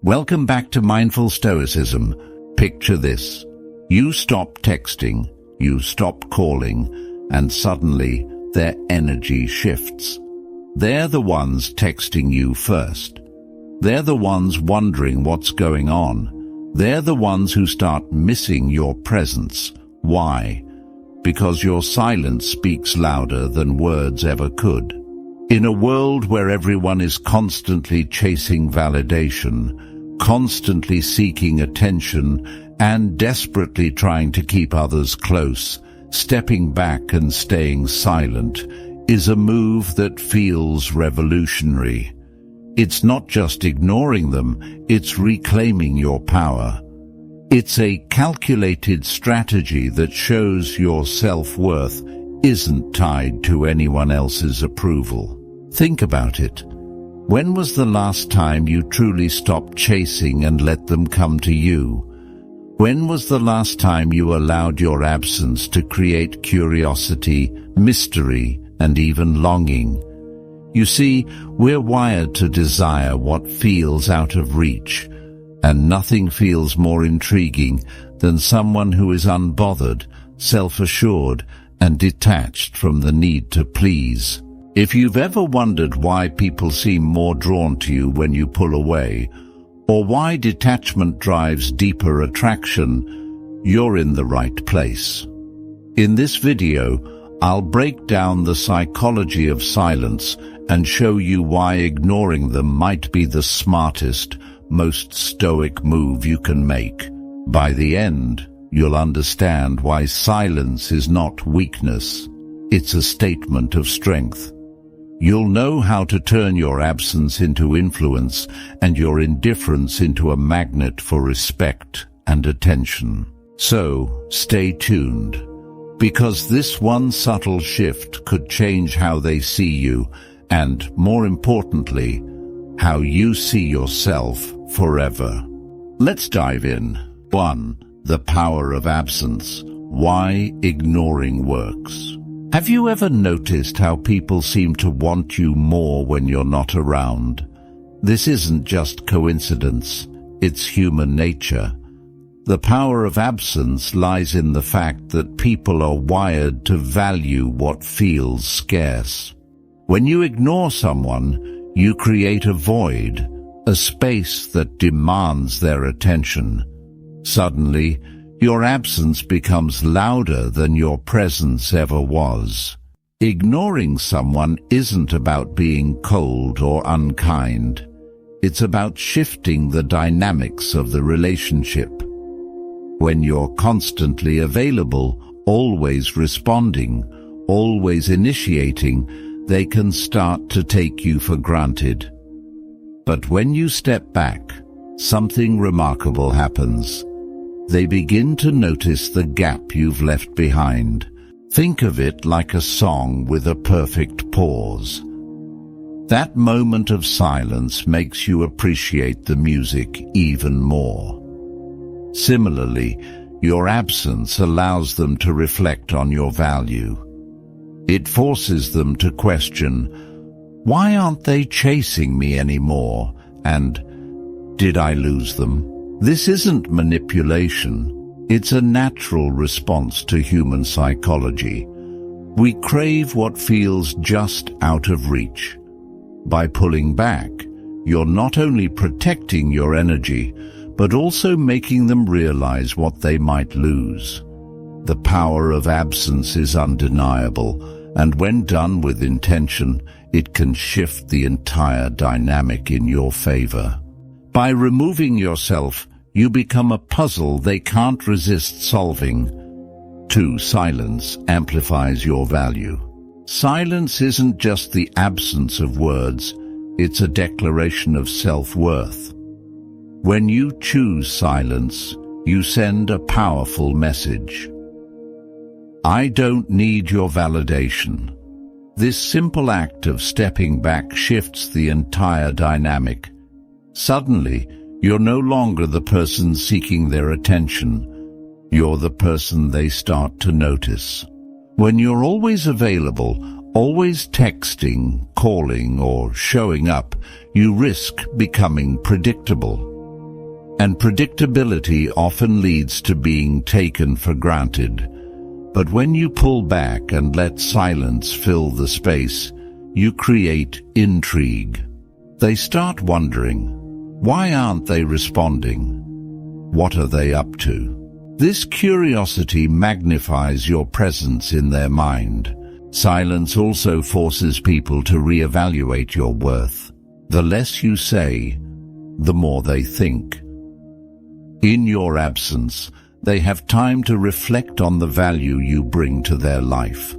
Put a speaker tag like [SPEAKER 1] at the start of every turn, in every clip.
[SPEAKER 1] Welcome back to Mindful Stoicism. Picture this. You stop texting, you stop calling, and suddenly their energy shifts. They're the ones texting you first. They're the ones wondering what's going on. They're the ones who start missing your presence. Why? Because your silence speaks louder than words ever could. In a world where everyone is constantly chasing validation, constantly seeking attention, and desperately trying to keep others close, stepping back and staying silent is a move that feels revolutionary. It's not just ignoring them, it's reclaiming your power. It's a calculated strategy that shows your self-worth isn't tied to anyone else's approval. Think about it. When was the last time you truly stopped chasing and let them come to you? When was the last time you allowed your absence to create curiosity, mystery, and even longing? You see, we're wired to desire what feels out of reach, and nothing feels more intriguing than someone who is unbothered, self-assured, and detached from the need to please. If you've ever wondered why people seem more drawn to you when you pull away, or why detachment drives deeper attraction, you're in the right place. In this video, I'll break down the psychology of silence and show you why ignoring them might be the smartest, most stoic move you can make. By the end, you'll understand why silence is not weakness. It's a statement of strength. You'll know how to turn your absence into influence and your indifference into a magnet for respect and attention. So, stay tuned, because this one subtle shift could change how they see you and, more importantly, how you see yourself forever. Let's dive in. 1. The power of absence. Why ignoring works. Have you ever noticed how people seem to want you more when you're not around? This isn't just coincidence, it's human nature. The power of absence lies in the fact that people are wired to value what feels scarce. When you ignore someone, you create a void, a space that demands their attention. Suddenly, your absence becomes louder than your presence ever was. Ignoring someone isn't about being cold or unkind. It's about shifting the dynamics of the relationship. When you're constantly available, always responding, always initiating, they can start to take you for granted. But when you step back, something remarkable happens. They begin to notice the gap you've left behind. Think of it like a song with a perfect pause. That moment of silence makes you appreciate the music even more. Similarly, your absence allows them to reflect on your value. It forces them to question, why aren't they chasing me anymore? And, did I lose them? This isn't manipulation, it's a natural response to human psychology. We crave what feels just out of reach. By pulling back, you're not only protecting your energy, but also making them realize what they might lose. The power of absence is undeniable, and when done with intention, it can shift the entire dynamic in your favor. By removing yourself, you become a puzzle they can't resist solving. 2. Silence amplifies your value. Silence isn't just the absence of words, it's a declaration of self-worth. When you choose silence, you send a powerful message. I don't need your validation. This simple act of stepping back shifts the entire dynamic. Suddenly, you're no longer the person seeking their attention. You're the person they start to notice. When you're always available, always texting, calling, or showing up, you risk becoming predictable. And predictability often leads to being taken for granted. But when you pull back and let silence fill the space, you create intrigue. They start wondering, why aren't they responding? What are they up to? This curiosity magnifies your presence in their mind. Silence also forces people to reevaluate your worth. The less you say, the more they think. In your absence, they have time to reflect on the value you bring to their life.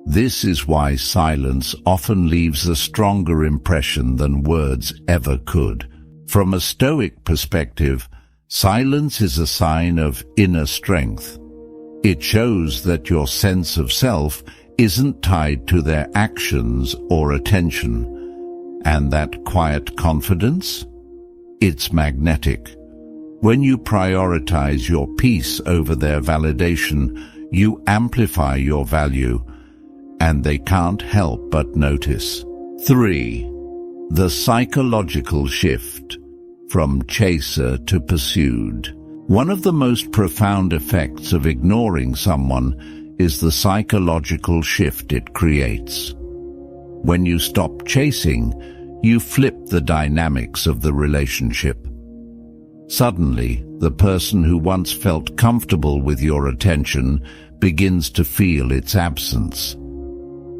[SPEAKER 1] This is why silence often leaves a stronger impression than words ever could. From a Stoic perspective, silence is a sign of inner strength. It shows that your sense of self isn't tied to their actions or attention. And that quiet confidence? It's magnetic. When you prioritize your peace over their validation, you amplify your value, and they can't help but notice. 3. The psychological shift from chaser to pursued. One of the most profound effects of ignoring someone is the psychological shift it creates. When you stop chasing, you flip the dynamics of the relationship. Suddenly, the person who once felt comfortable with your attention begins to feel its absence.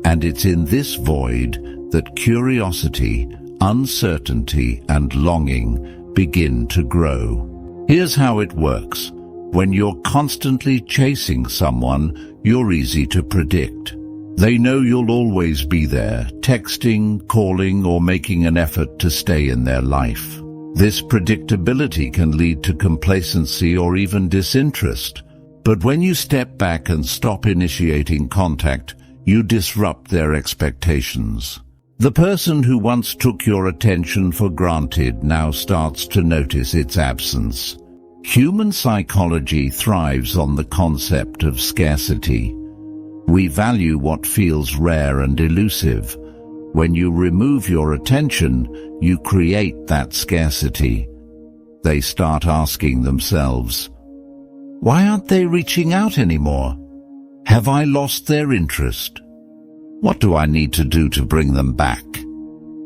[SPEAKER 1] And it's in this void that curiosity, uncertainty, and longing begin to grow. Here's how it works. When you're constantly chasing someone, you're easy to predict. They know you'll always be there, texting, calling, or making an effort to stay in their life. This predictability can lead to complacency or even disinterest. But when you step back and stop initiating contact, you disrupt their expectations. The person who once took your attention for granted now starts to notice its absence. Human psychology thrives on the concept of scarcity. We value what feels rare and elusive. When you remove your attention, you create that scarcity. They start asking themselves, why aren't they reaching out anymore? Have I lost their interest? What do I need to do to bring them back?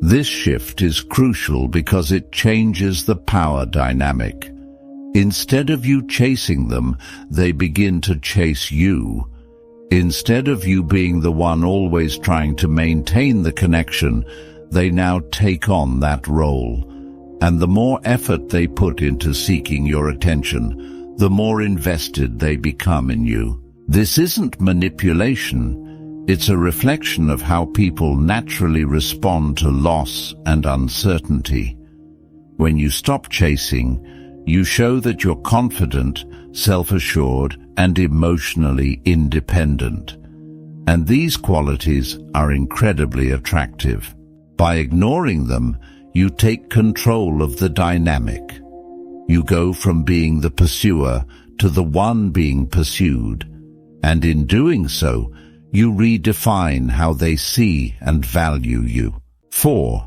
[SPEAKER 1] This shift is crucial because it changes the power dynamic. Instead of you chasing them, they begin to chase you. Instead of you being the one always trying to maintain the connection, they now take on that role. And the more effort they put into seeking your attention, the more invested they become in you. This isn't manipulation. It's a reflection of how people naturally respond to loss and uncertainty. When you stop chasing, you show that you're confident, self-assured, and emotionally independent. And these qualities are incredibly attractive. By ignoring them, you take control of the dynamic. You go from being the pursuer to the one being pursued. And in doing so, you redefine how they see and value you. 4.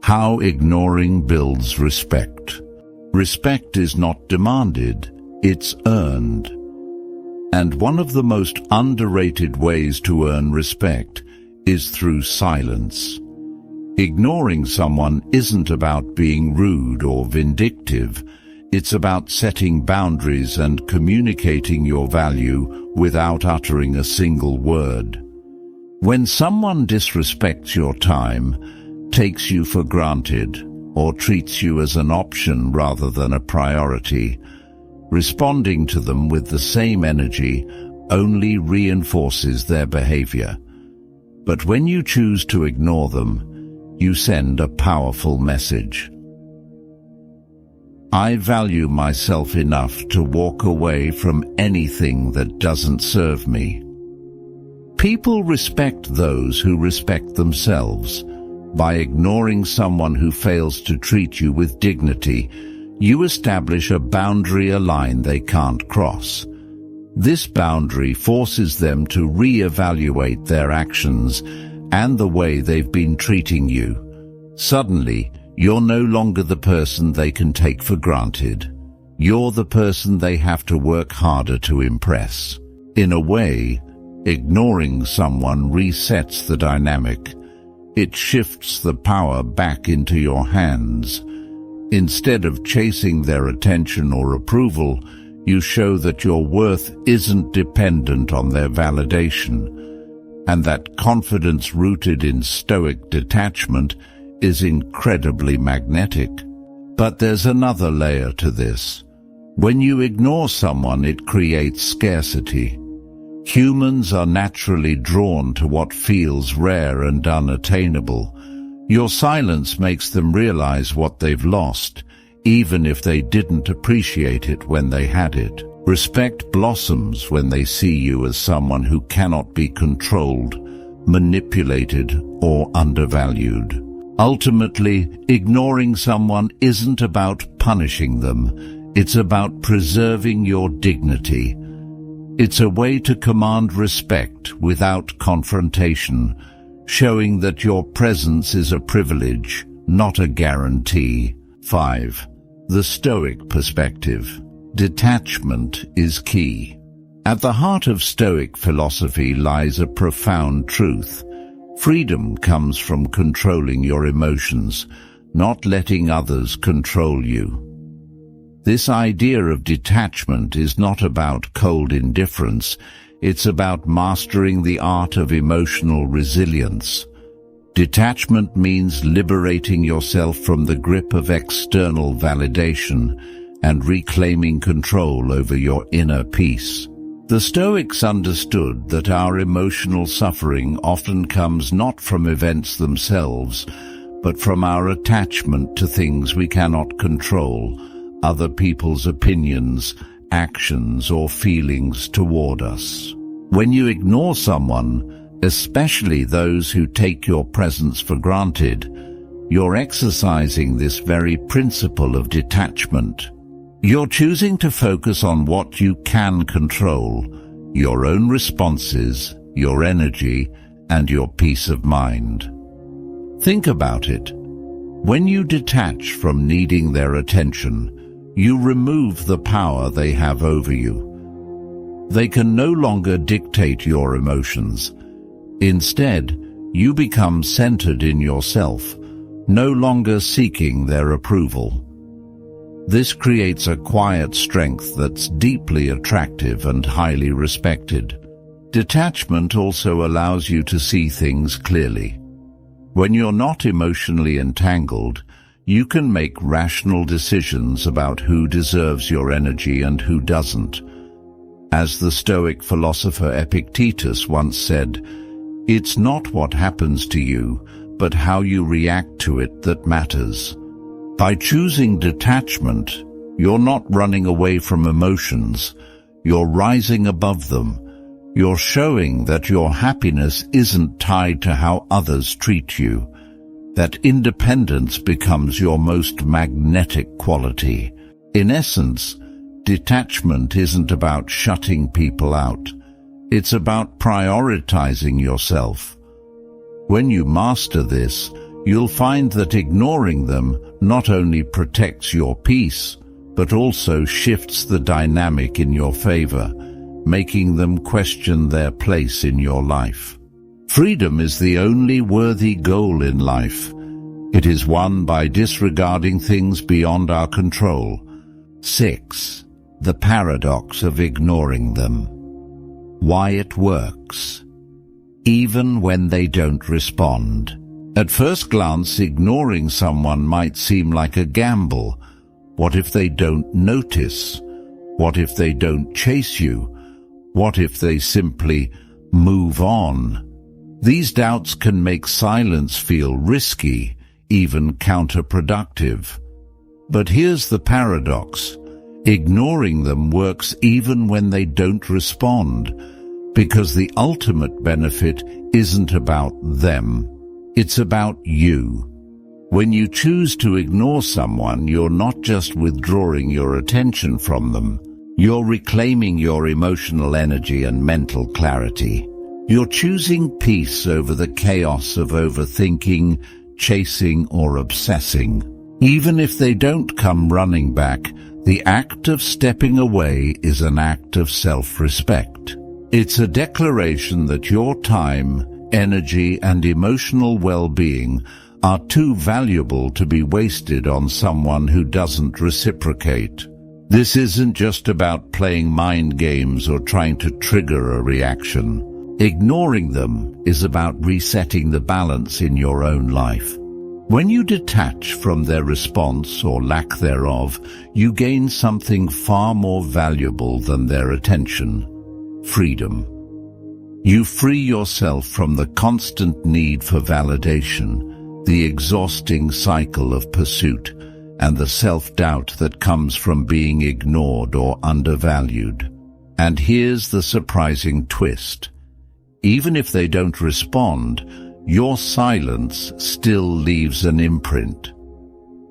[SPEAKER 1] How ignoring builds respect. Respect is not demanded, it's earned. And one of the most underrated ways to earn respect is through silence. Ignoring someone isn't about being rude or vindictive. It's about setting boundaries and communicating your value without uttering a single word. When someone disrespects your time, takes you for granted, or treats you as an option rather than a priority, responding to them with the same energy only reinforces their behavior. But when you choose to ignore them, you send a powerful message. I value myself enough to walk away from anything that doesn't serve me. People respect those who respect themselves. By ignoring someone who fails to treat you with dignity, you establish a boundary, a line they can't cross. This boundary forces them to re-evaluate their actions and the way they've been treating you. Suddenly, you're no longer the person they can take for granted. You're the person they have to work harder to impress. In a way, ignoring someone resets the dynamic. It shifts the power back into your hands. Instead of chasing their attention or approval, you show that your worth isn't dependent on their validation, and that confidence rooted in stoic detachment is incredibly magnetic. But there's another layer to this. When you ignore someone, it creates scarcity. Humans are naturally drawn to what feels rare and unattainable. Your silence makes them realize what they've lost, even if they didn't appreciate it when they had it. Respect blossoms when they see you as someone who cannot be controlled, manipulated, or undervalued. Ultimately, ignoring someone isn't about punishing them. It's about preserving your dignity. It's a way to command respect without confrontation, showing that your presence is a privilege, not a guarantee. 5. The Stoic perspective. Detachment is key. At the heart of Stoic philosophy lies a profound truth. Freedom comes from controlling your emotions, not letting others control you. This idea of detachment is not about cold indifference. It's about mastering the art of emotional resilience. Detachment means liberating yourself from the grip of external validation and reclaiming control over your inner peace. The Stoics understood that our emotional suffering often comes not from events themselves, but from our attachment to things we cannot control, other people's opinions, actions, or feelings toward us. When you ignore someone, especially those who take your presence for granted, you're exercising this very principle of detachment. You're choosing to focus on what you can control, your own responses, your energy, and your peace of mind. Think about it. When you detach from needing their attention, you remove the power they have over you. They can no longer dictate your emotions. Instead, you become centered in yourself, no longer seeking their approval. This creates a quiet strength that's deeply attractive and highly respected. Detachment also allows you to see things clearly. When you're not emotionally entangled, you can make rational decisions about who deserves your energy and who doesn't. As the Stoic philosopher Epictetus once said, "It's not what happens to you, but how you react to it that matters." By choosing detachment, you're not running away from emotions, you're rising above them. You're showing that your happiness isn't tied to how others treat you, that independence becomes your most magnetic quality. In essence, detachment isn't about shutting people out. It's about prioritizing yourself. When you master this, you'll find that ignoring them not only protects your peace, but also shifts the dynamic in your favor, making them question their place in your life. Freedom is the only worthy goal in life. It is won by disregarding things beyond our control. 6. The paradox of ignoring them. Why it works. Even when they don't respond. At first glance, ignoring someone might seem like a gamble. What if they don't notice? What if they don't chase you? What if they simply move on? These doubts can make silence feel risky, even counterproductive. But here's the paradox. Ignoring them works even when they don't respond, because the ultimate benefit isn't about them. It's about you. When you choose to ignore someone, you're not just withdrawing your attention from them. You're reclaiming your emotional energy and mental clarity. You're choosing peace over the chaos of overthinking, chasing or obsessing. Even if they don't come running back, the act of stepping away is an act of self-respect. It's a declaration that your time, energy, and emotional well-being are too valuable to be wasted on someone who doesn't reciprocate. This isn't just about playing mind games or trying to trigger a reaction. Ignoring them is about resetting the balance in your own life. When you detach from their response or lack thereof, you gain something far more valuable than their attention: freedom. You free yourself from the constant need for validation, the exhausting cycle of pursuit, and the self-doubt that comes from being ignored or undervalued. And here's the surprising twist. Even if they don't respond, your silence still leaves an imprint.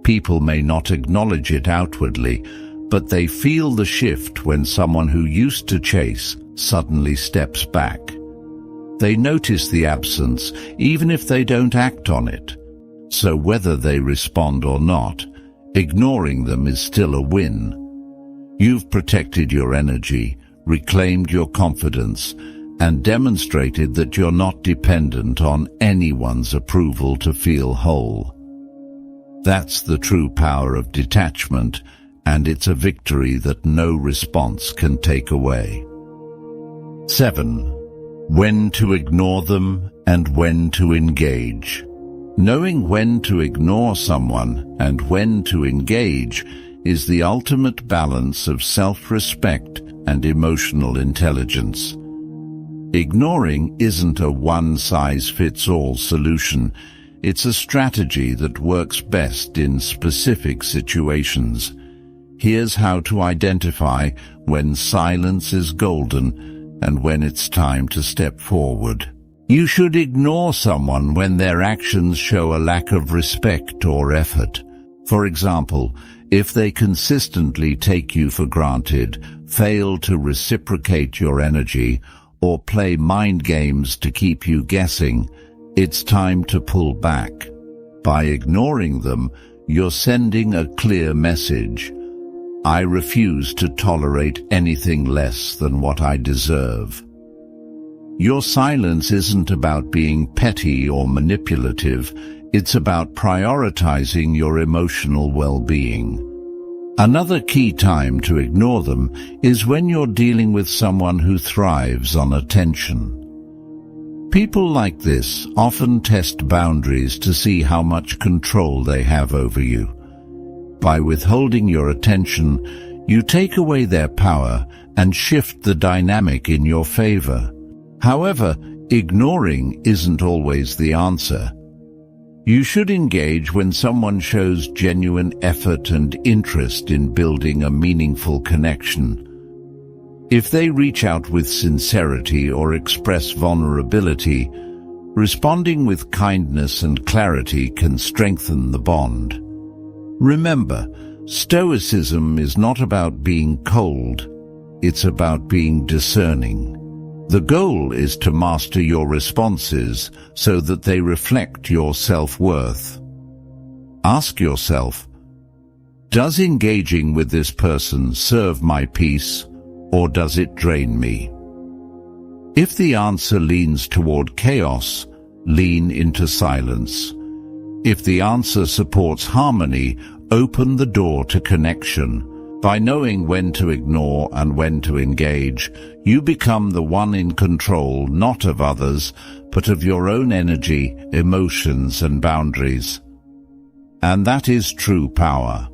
[SPEAKER 1] People may not acknowledge it outwardly, but they feel the shift when someone who used to chase suddenly steps back. They notice the absence, even if they don't act on it. So whether they respond or not, ignoring them is still a win. You've protected your energy, reclaimed your confidence, and demonstrated that you're not dependent on anyone's approval to feel whole. That's the true power of detachment, and it's a victory that no response can take away. 7. When to ignore them and when to engage. Knowing when to ignore someone and when to engage is the ultimate balance of self-respect and emotional intelligence. Ignoring isn't a one-size-fits-all solution. It's a strategy that works best in specific situations. Here's how to identify when silence is golden and when it's time to step forward. You should ignore someone when their actions show a lack of respect or effort. For example, if they consistently take you for granted, fail to reciprocate your energy, or play mind games to keep you guessing, it's time to pull back. By ignoring them, you're sending a clear message. I refuse to tolerate anything less than what I deserve. Your silence isn't about being petty or manipulative. It's about prioritizing your emotional well-being. Another key time to ignore them is when you're dealing with someone who thrives on attention. People like this often test boundaries to see how much control they have over you. By withholding your attention, you take away their power and shift the dynamic in your favor. However, ignoring isn't always the answer. You should engage when someone shows genuine effort and interest in building a meaningful connection. If they reach out with sincerity or express vulnerability, responding with kindness and clarity can strengthen the bond. Remember, Stoicism is not about being cold, it's about being discerning. The goal is to master your responses so that they reflect your self-worth. Ask yourself, does engaging with this person serve my peace, or does it drain me? If the answer leans toward chaos, lean into silence. If the answer supports harmony, open the door to connection. By knowing when to ignore and when to engage, you become the one in control not of others, but of your own energy, emotions, and boundaries. And that is true power.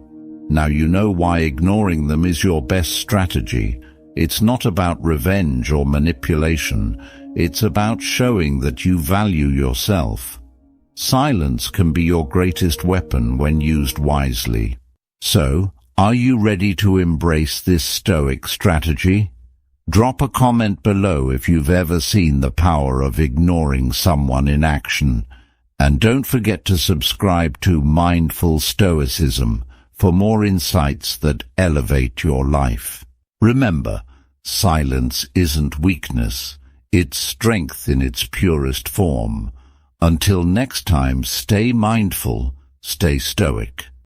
[SPEAKER 1] Now you know why ignoring them is your best strategy. It's not about revenge or manipulation. It's about showing that you value yourself. Silence can be your greatest weapon when used wisely. So, are you ready to embrace this stoic strategy? Drop a comment below if you've ever seen the power of ignoring someone in action. And don't forget to subscribe to Mindful Stoicism for more insights that elevate your life. Remember, silence isn't weakness, it's strength in its purest form. Until next time, stay mindful, stay stoic.